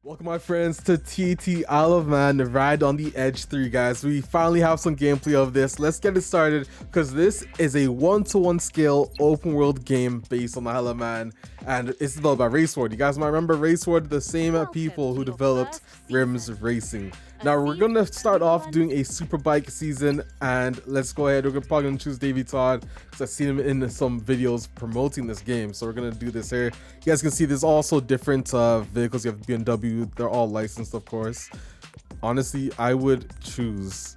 Welcome my friends to TT Isle of Man Ride on the Edge 3, guys. We finally have some gameplay of this. Let's get it started because this is a 1-to-1 scale open world game based on the Isle of Man, and it's developed by Raceward. You guys might remember Raceward, the same people who developed Rims Racing. Now we're gonna start off doing a superbike season, and let's go ahead. We're probably gonna choose Davey Todd because I've seen him in some videos promoting this game. So we're gonna do this here. You guys can see there's also different vehicles. You have BMW, they're all licensed, of course. Honestly, I would choose.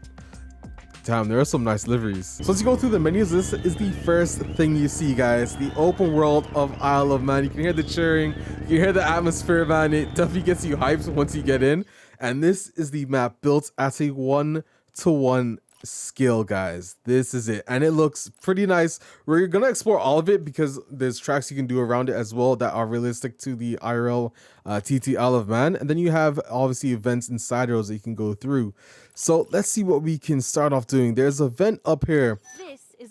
Damn, there are some nice liveries. So as you go through the menus, this is the first thing you see, guys. The open world of Isle of Man. You can hear the cheering, you can hear the atmosphere, man. It definitely gets you hyped once you get in. And this is the map built at a 1-to-1 scale, guys. This is it, and it looks pretty nice. We're gonna explore all of it because there's tracks you can do around it as well that are realistic to the IRL TT Isle of Man, and then you have obviously events inside roads that you can go through. So let's see what we can start off doing. There's an event up here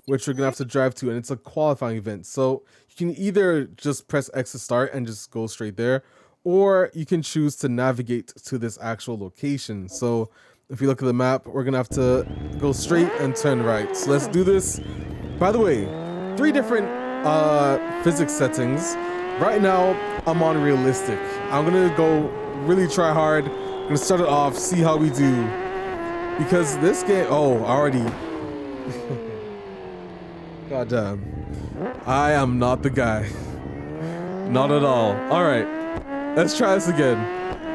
which we're gonna have to drive to, and it's a qualifying event. So you can either just press X to start and just go straight there, or you can choose to navigate to this actual location. So if you look at the map, we're gonna have to go straight and turn right. So let's do this. By the way, 3 different physics settings. Right now, I'm on realistic. I'm gonna go really try hard. I'm gonna start it off, see how we do. Because this game, already. God damn. I am not the guy. Not at all. All right. Let's try this again.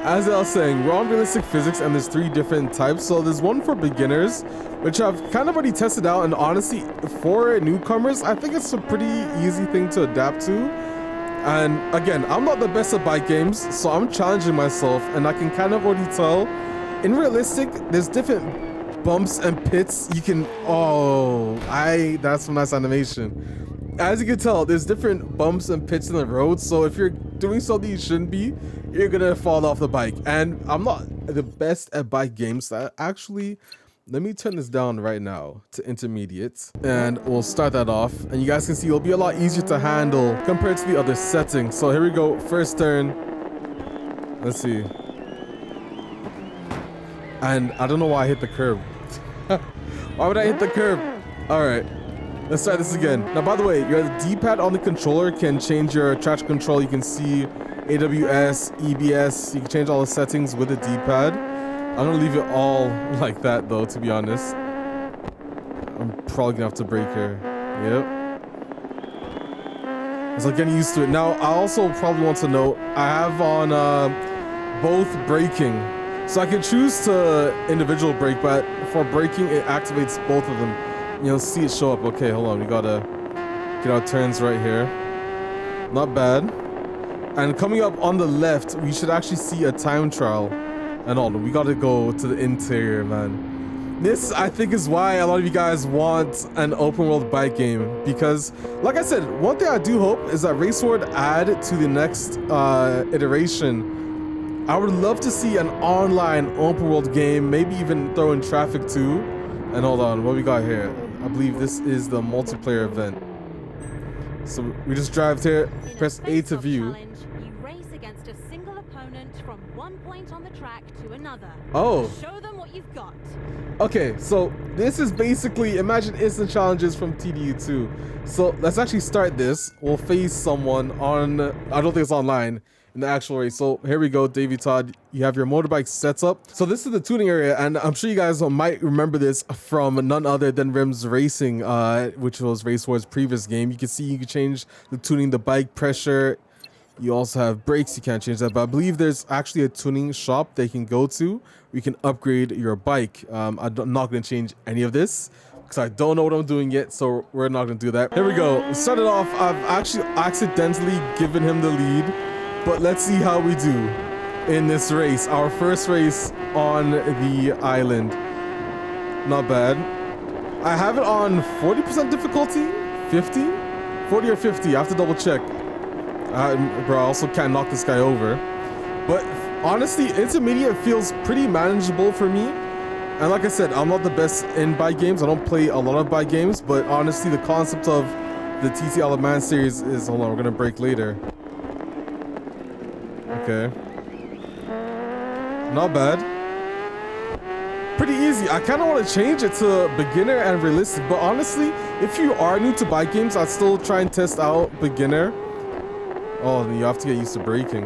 As I was saying, we're on realistic physics, and there's 3 different types. So there's one for beginners, which I've kind of already tested out, and honestly, for newcomers, I think it's a pretty easy thing to adapt to. And again, I'm not the best at bike games, so I'm challenging myself, and I can kind of already tell. In realistic, there's different bumps and pits. You can, that's some nice animation. As you can tell, there's different bumps and pits in the road, so if you're doing something you shouldn't be, you're gonna fall off the bike. And I'm not the best at bike games. Actually, let me turn this down right now to intermediate, and we'll start that off. And you guys can see it'll be a lot easier to handle compared to the other settings. So here we go, first turn. Let's see. And I don't know why I hit the curb. Why would I hit the curb? All right. Let's try this again. Now, by the way, your D-pad on the controller can change your traction control. You can see AWS, EBS. You can change all the settings with the D-pad. I'm gonna leave it all like that, though, to be honest. I'm probably gonna have to brake here. Yep. So getting used to it. Now, I also probably want to note, I have on both braking. So I can choose to individual brake, but for braking, it activates both of them. You'll see it show up. Okay, hold on. We gotta get our turns right here. Not bad. And coming up on the left, we should actually see a time trial. And all, we gotta go to the interior, man. This, I think, is why a lot of you guys want an open world bike game. Because, like I said, one thing I do hope is that Raceward add to the next iteration. I would love to see an online open world game, maybe even throw in traffic too. And hold on, what we got here? I believe this is the multiplayer event. So we just drive here, press A to view. You race against a single opponent from one point on the track to another. Oh. Show them what you've got. Okay, so this is basically, imagine instant challenges from TDU2. So let's actually start this. We'll face someone on, I don't think it's online, in the actual race. So here we go, Davey Todd. You have your motorbike set up. So this is the tuning area, and I'm sure you guys might remember this from none other than Rims Racing, which was Raceward's previous game. You can see you can change the tuning, the bike pressure. You also have brakes. You can't change that, but I believe there's actually a tuning shop they can go to where you can upgrade your bike. I'm not going to change any of this because I don't know what I'm doing yet, so we're not going to do that. Here we go. Started off, I've actually accidentally given him the lead. But let's see how we do in this race. Our first race on the island. Not bad. I have it on 40% difficulty? 50? 40 or 50? I have to double check. Bro, I also can't knock this guy over. But honestly, intermediate feels pretty manageable for me. And like I said, I'm not the best in bike games. I don't play a lot of bike games. But honestly, the concept of the TT Isle of Man series is... Hold on, we're going to break later. Okay. Not bad. Pretty easy. I kind of want to change it to beginner and realistic, but honestly, if you are new to bike games, I'd still try and test out beginner. Oh, you have to get used to braking.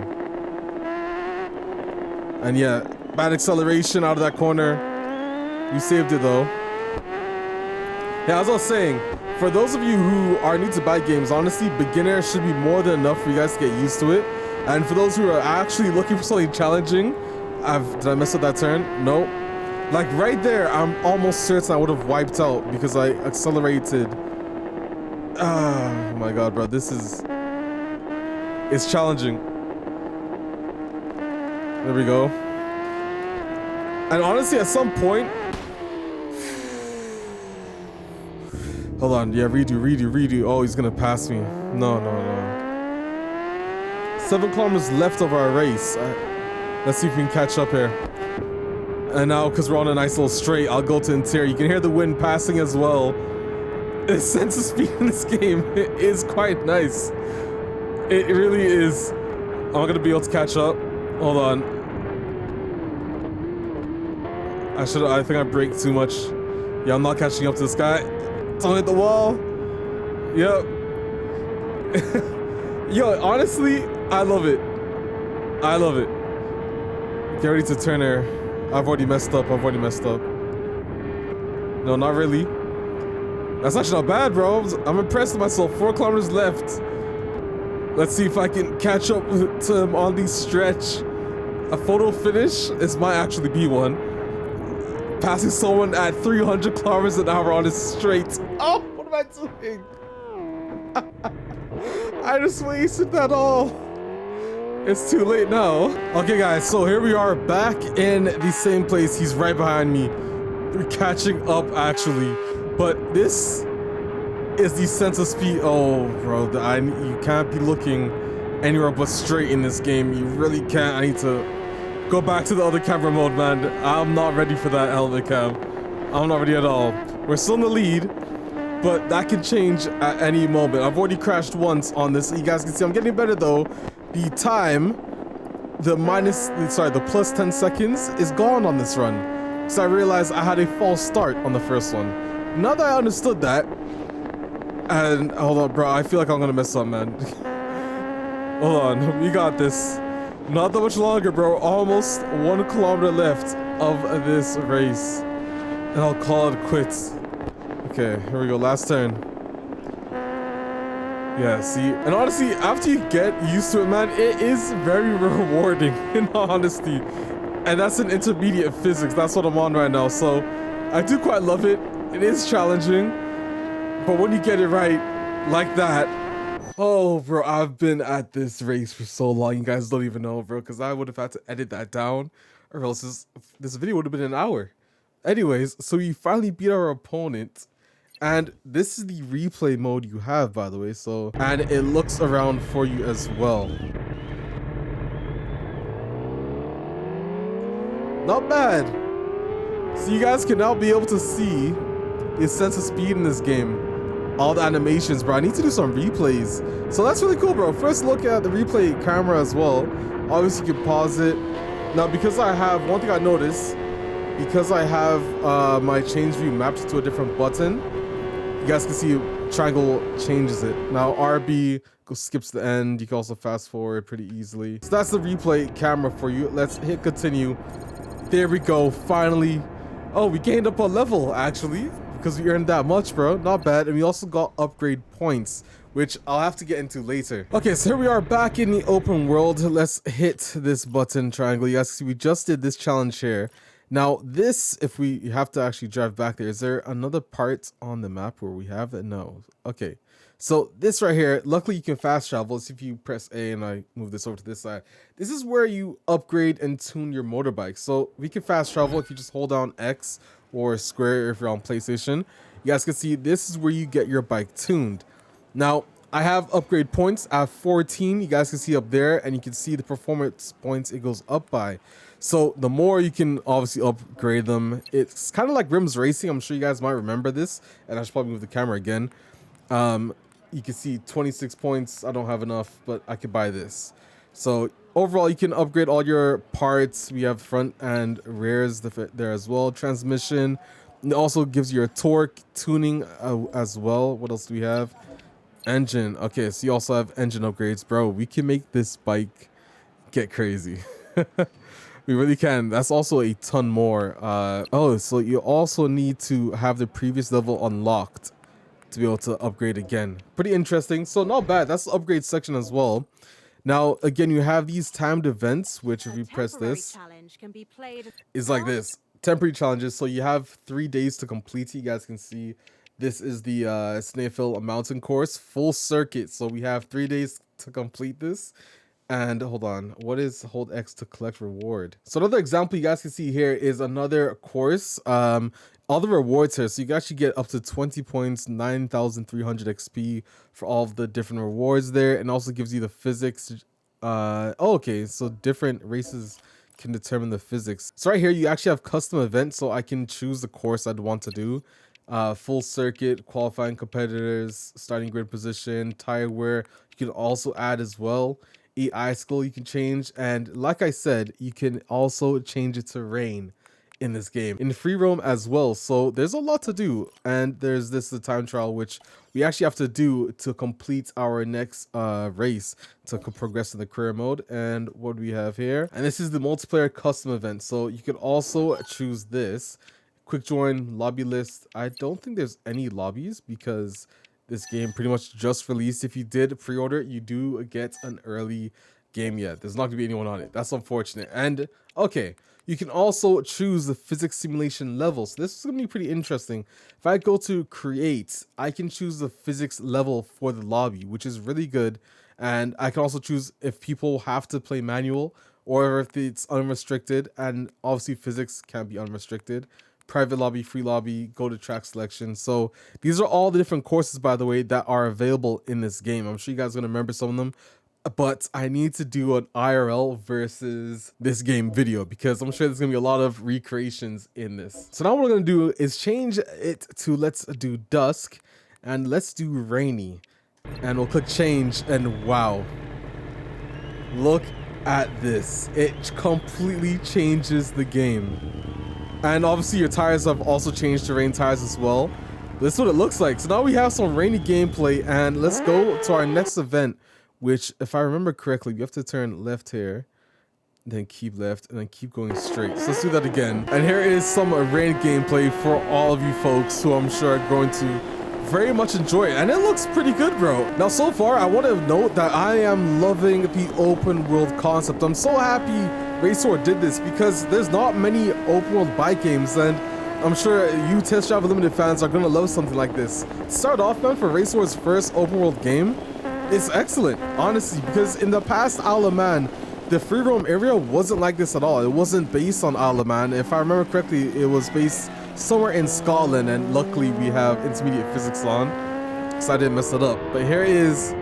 And yeah, bad acceleration out of that corner. You saved it though. Yeah, as I was saying, for those of you who are new to bike games, honestly, beginner should be more than enough for you guys to get used to it. And for those who are actually looking for something challenging, did I mess up that turn? No. Like right there, I'm almost certain I would have wiped out because I accelerated. Oh my god, bro, this is... It's challenging. There we go. And honestly, at some point... Hold on, yeah, redo. Oh, he's gonna pass me. No. 7 kilometers left of our race. Let's see if we can catch up here. And now, because we're on a nice little straight, I'll go to interior. You can hear the wind passing as well. The sense of speed in this game is quite nice. It really is. I'm not gonna be able to catch up. Hold on. I think I braked too much. Yeah, I'm not catching up to this guy. Don't hit the wall. Yep. Yo, honestly, I love it. I love it. Get ready to turn there. I've already messed up. No, not really. That's actually not bad, bro. I'm impressed with myself. 4 kilometers left. Let's see if I can catch up to him on the stretch. A photo finish. This might actually be one. Passing someone at 300 kilometers an hour on a straight. Oh, what am I doing? I just wasted that all. It's too late now. Okay, guys, so here we are back in the same place. He's right behind me. We're catching up, actually. But this is the sense of speed. Oh, bro, you can't be looking anywhere but straight in this game. You really can't. I need to go back to the other camera mode, man. I'm not ready for that helmet cam. I'm not ready at all. We're still in the lead, but that can change at any moment. I've already crashed once on this. You guys can see I'm getting better though. The time, the plus 10 seconds is gone on this run. So I realized I had a false start on the first one. Now that I understood that, and hold on, bro, I feel like I'm gonna mess up, man. Hold on, we got this. Not that much longer, bro. Almost 1 kilometer left of this race. And I'll call it quits. Okay, here we go. Last turn. Yeah, see? And honestly, after you get used to it, man, it is very rewarding, in all honesty. And that's an intermediate physics. That's what I'm on right now. So I do quite love it. It is challenging. But when you get it right, like that, oh, bro, I've been at this race for so long. You guys don't even know, bro, because I would have had to edit that down, or else this video would have been an hour. Anyways, so we finally beat our opponent, and this is the replay mode you have, by the way. So, and it looks around for you as well. Not bad. So you guys can now be able to see the sense of speed in this game. All the animations, bro. I need to do some replays. So that's really cool, bro. First look at the replay camera as well. Obviously, you can pause it. Now, because I have, one thing I noticed, because I have my change view mapped to a different button, you guys can see triangle changes it. Now, RB skips the end. You can also fast forward pretty easily. So that's the replay camera for you. Let's hit continue. There we go. Finally. Oh, we gained up a level, actually, because we earned that much, bro. Not bad. And we also got upgrade points, which I'll have to get into later. Okay, so here we are back in the open world. Let's hit this button triangle. You guys see we just did this challenge here. Now this, if we have to actually drive back there, is there another part on the map where we have it? No. Okay, so this right here, luckily you can fast travel. So if you press A and I move this over to this side, this is where you upgrade and tune your motorbike. So we can fast travel if you just hold down X or square if you're on PlayStation. You guys can see this is where you get your bike tuned. Now I have upgrade points. I have 14. You guys can see up there, and you can see the performance points it goes up by. So the more you can obviously upgrade them, it's kind of like Rims Racing. I'm sure you guys might remember this, and I should probably move the camera again. You can see 26 points. I don't have enough, but I could buy this. So overall, you can upgrade all your parts. We have front and rears there as well. Transmission. It also gives you a torque tuning as well. What else do we have? Engine. Okay, so you also have engine upgrades. Bro, we can make this bike get crazy. We really can. That's also a ton more. Oh, so you also need to have the previous level unlocked to be able to upgrade again. Pretty interesting. So not bad. That's the upgrade section as well. Now, again, you have these timed events, which if you press this, is like this. Temporary challenges. So you have 3 days to complete. You guys can see this is the Snaefell Mountain course, full circuit. So we have 3 days to complete this. And hold on, what is hold X to collect reward? So another example you guys can see here is another course. All the rewards here, so you can actually get up to 20 points, 9,300 XP for all of the different rewards there, and also gives you the physics. Okay, so different races can determine the physics. So right here, you actually have custom events, so I can choose the course I'd want to do. Full circuit, qualifying competitors, starting grid position, tire wear. You can also add as well. Icicle you can change, and like I said, you can also change it to rain in this game in Freeroam as well. So there's a lot to do, and there's the time trial which we actually have to do to complete our next race to progress in the career mode. And what do we have here? And this is the multiplayer custom event, so you can also choose this quick join lobby list. I don't think there's any lobbies because this game pretty much just released. If you did pre-order, you do get an early game yet. There's not gonna be anyone on it. That's unfortunate. And okay, you can also choose the physics simulation level. So this is gonna be pretty interesting. If I go to create, I can choose the physics level for the lobby, which is really good. And I can also choose if people have to play manual or if it's unrestricted. And obviously physics can be unrestricted. Private lobby, free lobby, go to track selection. So these are all the different courses, by the way, that are available in this game. I'm sure you guys are gonna remember some of them, but I need to do an IRL versus this game video because I'm sure there's gonna be a lot of recreations in this. So now what we're gonna do is change it to, let's do dusk and let's do rainy, and we'll click change, and wow, look at this. It completely changes the game. And obviously your tires have also changed to rain tires as well. This is what it looks like. So now we have some rainy gameplay, and let's go to our next event, which if I remember correctly, you have to turn left here, then keep left, and then keep going straight. So let's do that again. And here is some rain gameplay for all of you folks who I'm sure are going to very much enjoy it. And it looks pretty good, bro. Now so far, I want to note that I am loving the open world concept. I'm so happy Racewar did this because there's not many open world bike games, and I'm sure you Test Drive Limited fans are gonna love something like this. Start off, man, for Racewar's first open world game, it's excellent, honestly, because in the past Isle of Man, the Freeroam area wasn't like this at all. It wasn't based on Isle of Man. If I remember correctly, it was based somewhere in Scotland, and luckily we have intermediate physics on, so I didn't mess it up. But here is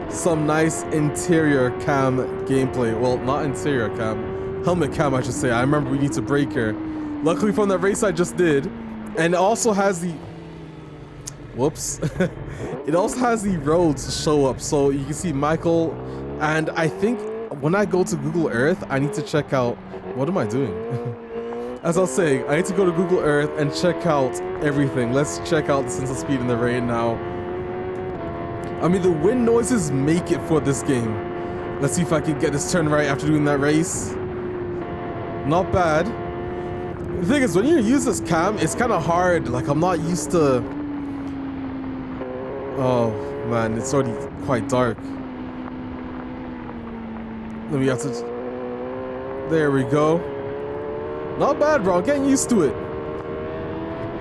some nice interior cam gameplay. Well, not interior cam. Helmet cam, I should say. I remember we need to brake here. Luckily from that race I just did. And it also has the... Whoops. It also has the roads show up. So you can see Michael. And I think when I go to Google Earth, I need to check out... What am I doing? As I was saying, I need to go to Google Earth and check out everything. Let's check out the sense of speed in the rain now. I mean, the wind noises make it for this game. Let's see if I can get this turn right after doing that race. Not bad. The thing is, when you use this cam, it's kind of hard. Like, I'm not used to... Oh, man, it's already quite dark. Then we have to... There we go. Not bad, bro. I'm getting used to it.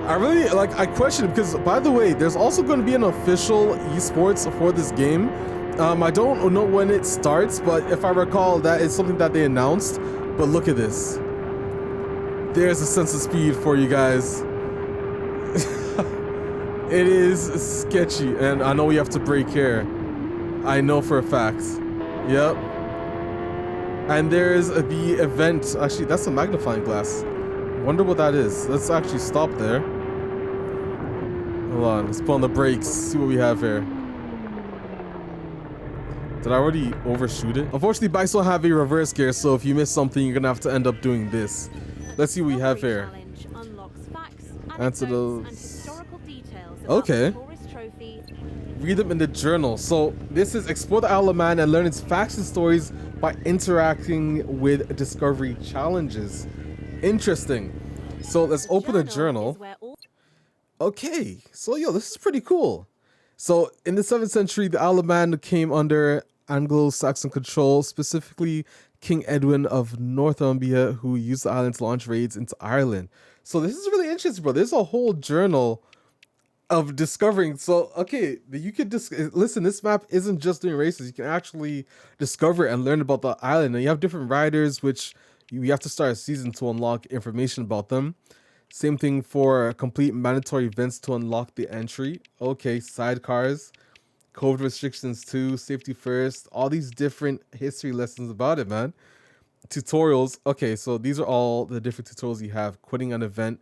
I really, like, I question it because, by the way, there's also going to be an official esports for this game. I don't know when it starts, but if I recall, that is something that they announced. But look at this. There's a sense of speed for you guys. It is sketchy, and I know we have to brake here. I know for a fact. Yep. And there's the event. Actually, that's a magnifying glass. Wonder what that is. Let's actually stop there. Hold on. Let's put on the brakes. See what we have here. Did I already overshoot it? Unfortunately, bikes don't have a reverse gear, so if you miss something, you're gonna have to end up doing this. Let's see what we have here. Answer those. Okay. Read them in the journal. So this is explore the Isle of Man and learn its facts and stories by interacting with discovery challenges. Interesting. So let's open the journal. Okay, so yo, this is pretty cool. So in the 7th century, the Isle of Man came under Anglo-Saxon control, specifically King Edwin of Northumbria, who used the island to launch raids into Ireland. So this is really interesting, bro. There's a whole journal of discovering. So okay, you could listen. This map isn't just doing races. You can actually discover and learn about the island, and you have different riders, which you have to start a season to unlock information about them. Same thing for complete mandatory events to unlock the entry. Okay, sidecars, COVID restrictions too, safety first, all these different history lessons about it, man. Tutorials. Okay, so these are all the different tutorials you have. Quitting an event.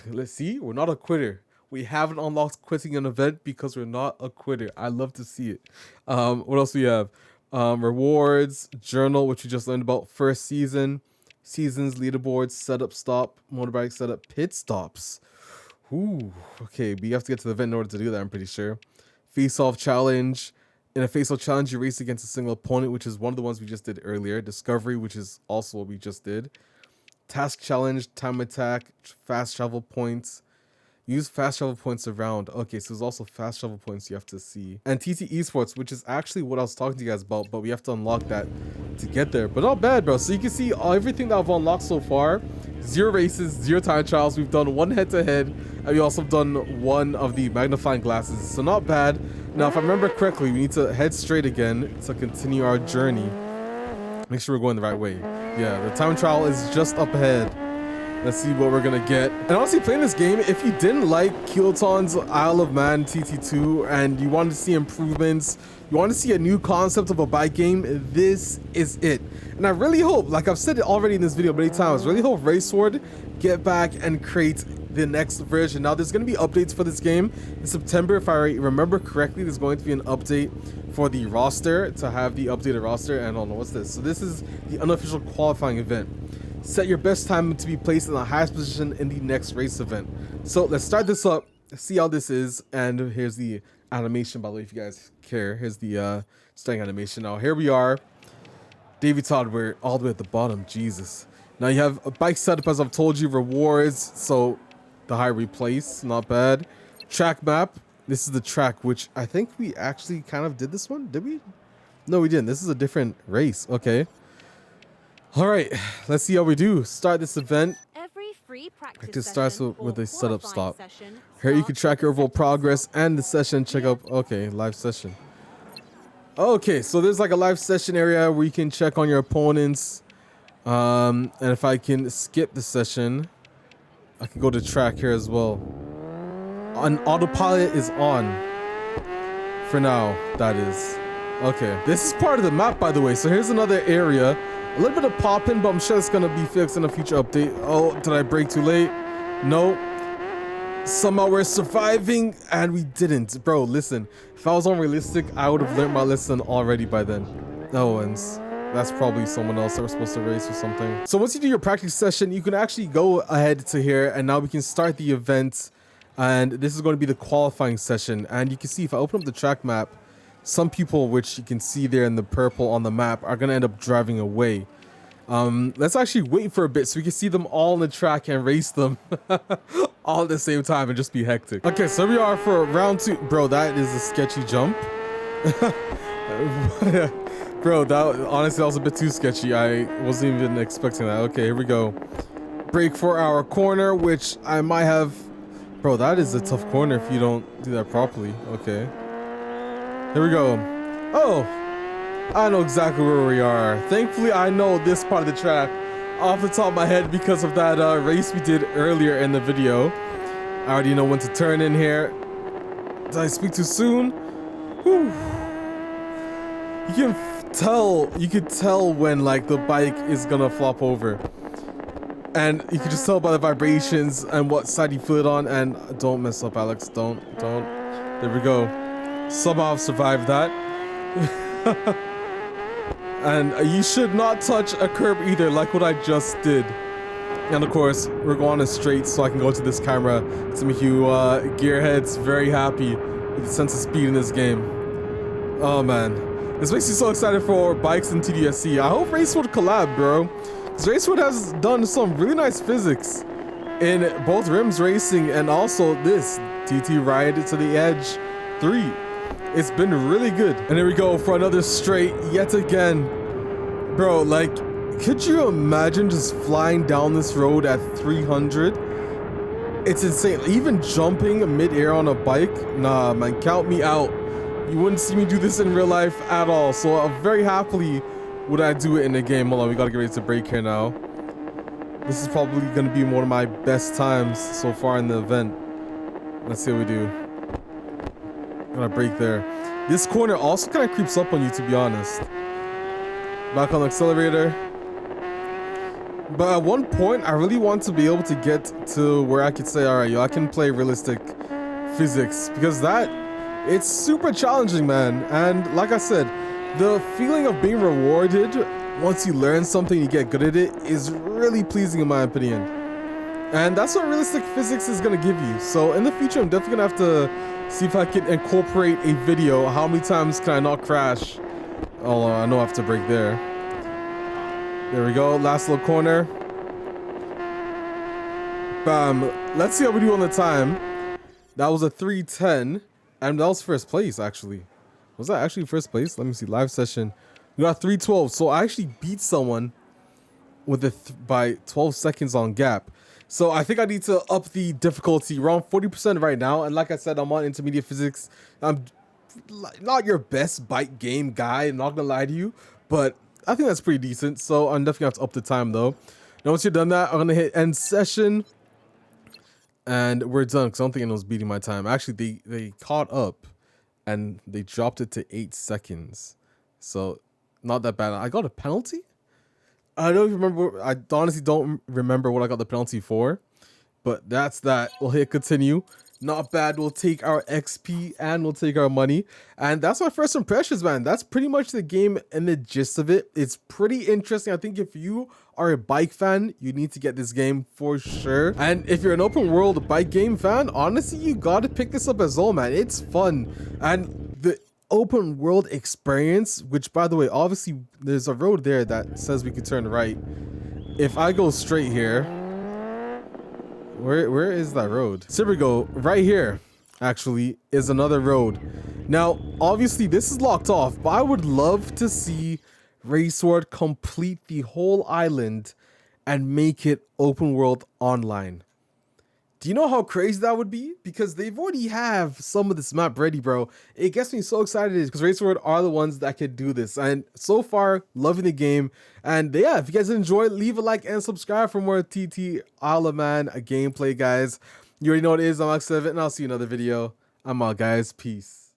Let's see, we're not a quitter. We haven't unlocked quitting an event because we're not a quitter. I love to see it. What else do we have? Rewards, journal, which we just learned about, first season, seasons, leaderboards, setup, stop, motorbike setup, pit stops. Ooh, okay, but you have to get to the event in order to do that, I'm pretty sure. Face-off challenge. In a face-off challenge, you race against a single opponent, which is one of the ones we just did earlier. Discovery, which is also what we just did. Task challenge, time attack, fast travel points. Use fast travel points around. Okay, so there's also fast travel points you have to see. And TT Esports, which is actually what I was talking to you guys about, but we have to unlock that to get there. But not bad, bro. So you can see everything that I've unlocked so far. 0 races, 0 time trials. We've done 1 head-to-head, and we also have done 1 of the magnifying glasses. So not bad. Now, if I remember correctly, we need to head straight again to continue our journey. Make sure we're going the right way. Yeah, the time trial is just up ahead. Let's see what we're gonna get. And honestly, playing this game, if you didn't like Kiloton's Isle of Man TT2 and you wanted to see improvements, you want to see a new concept of a bike game, this is it. And I really hope, like I've said it already in this video many times, really hope RaceSword get back and create the next version. Now, there's going to be updates for this game in September. If I remember correctly, there's going to be an update for the roster, to have the updated roster. And I don't know, what's this? So this is the unofficial qualifying event. Set your best time to be placed in the highest position in the next race event. So let's start this up, see how this is. And here's the animation, by the way, if you guys care. Here's the starting animation. Now, here we are. Davey Todd, we're all the way at the bottom. Jesus. Now you have a bike setup, as I've told you, rewards. So the high replace, not bad. Track map. This is the track, which I think we actually kind of did this one. Did we? No, we didn't. This is a different race. Okay. All right, let's see how we do. Start this event. Every free Practice starts with a setup stop. Here you can track your overall progress and the session. Check out, okay, live session. Okay, so there's like a live session area where you can check on your opponents. And if I can skip the session, I can go to track here as well. An autopilot is on. For now, that is. Okay, this is part of the map, by the way. So here's another area. A little bit of popping, but I'm sure it's gonna be fixed in a future update. Oh, did I brake too late? No. Somehow we're surviving, and we didn't. Bro, listen. If I was unrealistic, I would have learned my lesson already by then. Oh, and that's probably someone else that we're supposed to race or something. So once you do your practice session, you can actually go ahead to here, and now we can start the event. And this is going to be the qualifying session. And you can see if I open up the track map, some people, which you can see there in the purple on the map, are going to end up driving away. Let's actually wait for a bit so we can see them all on the track and race them all at the same time and just be hectic. Okay, so we are for round 2. Bro, that is a sketchy jump. Bro, honestly, that was a bit too sketchy. I wasn't even expecting that. Okay, here we go. Brake for our corner, which I might have... Bro, that is a tough corner if you don't do that properly. Okay. Here we go. Oh, I know exactly where we are. Thankfully, I know this part of the track off the top of my head because of that race we did earlier in the video. I already know when to turn in here. Did I speak too soon? Whew. You can tell when like the bike is gonna flop over. And you can just tell by the vibrations and what side you feel it on. And don't mess up, Alex. Don't. There we go. Somehow I've survived that. And you should not touch a curb either, like what I just did. And of course, we're going on straight so I can go to this camera to make you gearheads very happy with the sense of speed in this game. Oh man, this makes me so excited for bikes and TDSC. I hope Racewood collab, bro. Because Racewood has done some really nice physics in both Rims Racing and also this TT Ride to the Edge 3. It's been really good. And here we go for another straight yet again. Bro, like, could you imagine just flying down this road at 300? It's insane. Even jumping mid-air on a bike? Nah, man, count me out. You wouldn't see me do this in real life at all. So very happily would I do it in the game. Hold on, we gotta get ready to break here now. This is probably gonna be one of my best times so far in the event. Let's see what we do. Gonna break there. This corner also kind of creeps up on you, to be honest. Back on the accelerator. But at one point, I really want to be able to get to where I could say, all right, yo, I can play realistic physics, because it's super challenging, man. And like I said, the feeling of being rewarded once you learn something, you get good at it, is really pleasing in my opinion. And that's what realistic physics is gonna give you. So in the future, I'm definitely gonna have to see if I can incorporate a video. How many times can I not crash? Oh, I know I have to brake there. There we go, last little corner. Bam. Let's see how we do on the time. That was a 3:10, and that was first place, actually. Was that actually first place? Let me see, live session. We got 3:12, so I actually beat someone with by 12 seconds on gap. So I think I need to up the difficulty. We're on 40% right now, and like I said, I'm on intermediate physics. I'm not your best bike game guy, I'm not gonna lie to you, but I think that's pretty decent. So I'm definitely have to up the time though. Now once you're done that, I'm gonna hit end session, and we're done. Because I don't think anyone's beating my time. Actually, they caught up, and they dropped it to 8 seconds. So not that bad. I got a penalty. I don't remember. I honestly don't remember what I got the penalty for, but that's that. We'll hit continue. Not bad. We'll take our XP and we'll take our money. And that's my first impressions, man. That's pretty much the game and the gist of it. It's pretty interesting. I think if you are a bike fan, you need to get this game for sure. And if you're an open world bike game fan, honestly, you got to pick this up as well, man. It's fun. And the open world experience, which by the way, obviously there's a road there that says we could turn right. If I go straight here, where is that road? So here we go. Right here actually is another road. Now obviously this is locked off, but I would love to see Raceward complete the whole island and make it open world online. Do you know how crazy that would be? Because they've already have some of this map ready, bro. It gets me so excited because Raceward are the ones that could do this. And so far, loving the game. And yeah, if you guys enjoyed, leave a like and subscribe for more TT Isle of Man gameplay, guys. You already know what it is. I'm NextLevelRacing, and I'll see you in another video. I'm out, guys. Peace.